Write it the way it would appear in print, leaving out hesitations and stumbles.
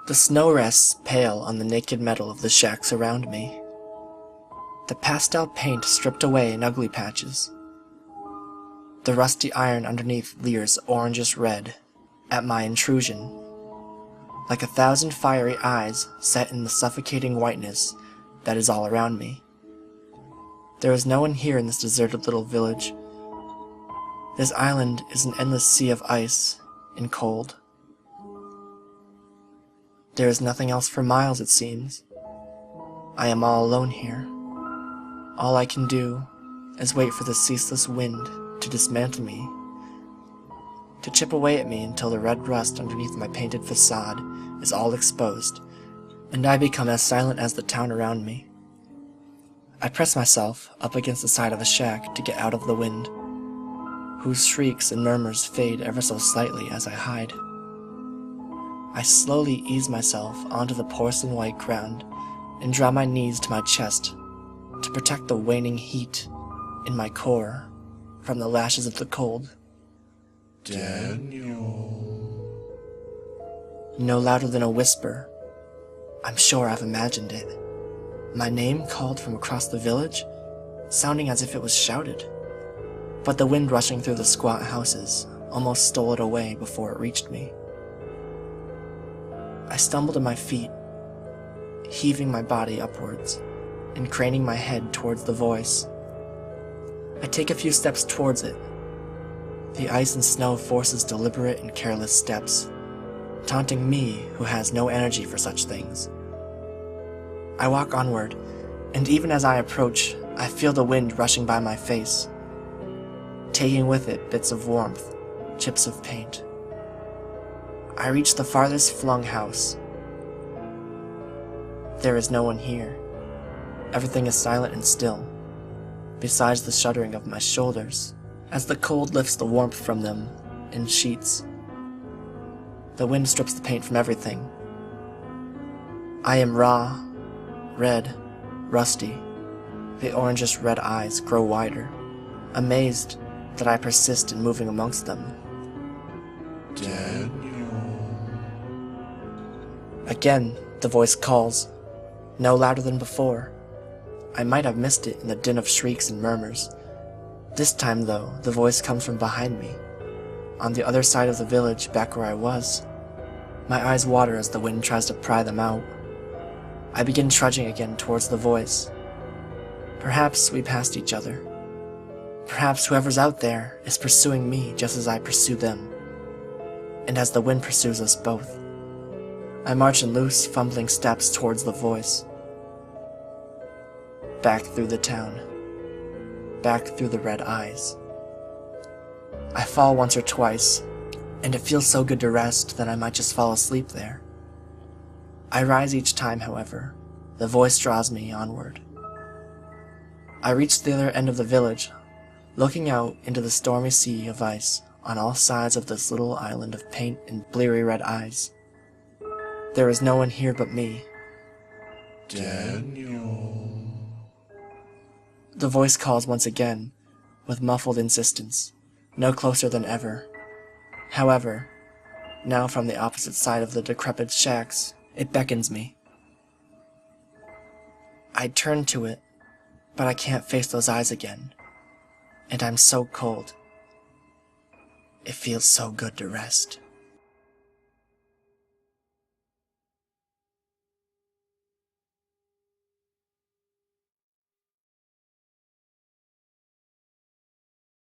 The snow rests pale on the naked metal of the shacks around me. The pastel paint stripped away in ugly patches. The rusty iron underneath leers orangish red at my intrusion, like 1,000 fiery eyes set in the suffocating whiteness that is all around me. There is no one here in this deserted little village. This island is an endless sea of ice and cold. There is nothing else for miles, it seems. I am all alone here. All I can do is wait for the ceaseless wind to dismantle me, to chip away at me until the red rust underneath my painted facade is all exposed, and I become as silent as the town around me. I press myself up against the side of a shack to get out of the wind, whose shrieks and murmurs fade ever so slightly as I hide. I slowly ease myself onto the porcelain white ground and draw my knees to my chest to protect the waning heat in my core from the lashes of the cold. Daniel. No louder than a whisper. I'm sure I've imagined it. My name called from across the village, sounding as if it was shouted. But the wind rushing through the squat houses almost stole it away before it reached me. I stumble to my feet, heaving my body upwards and craning my head towards the voice. I take a few steps towards it. The ice and snow forces deliberate and careless steps, taunting me who has no energy for such things. I walk onward, and even as I approach, I feel the wind rushing by my face, taking with it bits of warmth, chips of paint. I reach the farthest flung house. There is no one here. Everything is silent and still, besides the shuddering of my shoulders, as the cold lifts the warmth from them in sheets. The wind strips the paint from everything. I am raw, red, rusty. The orangish red eyes grow wider, amazed that I persist in moving amongst them. Daniel. Again, the voice calls, no louder than before. I might have missed it in the din of shrieks and murmurs. This time, though, the voice comes from behind me, on the other side of the village, back where I was. My eyes water as the wind tries to pry them out. I begin trudging again towards the voice. Perhaps we passed each other. Perhaps whoever's out there is pursuing me just as I pursue them, and as the wind pursues us both. I march in loose, fumbling steps towards the voice. Back through the town. Back through the red eyes. I fall once or twice, and it feels so good to rest that I might just fall asleep there. I rise each time, however. The voice draws me onward. I reach the other end of the village, looking out into the stormy sea of ice on all sides of this little island of paint and bleary red eyes. There is no one here but me. Daniel. The voice calls once again, with muffled insistence, no closer than ever. However, now from the opposite side of the decrepit shacks, it beckons me. I turn to it, but I can't face those eyes again, and I'm so cold. It feels so good to rest.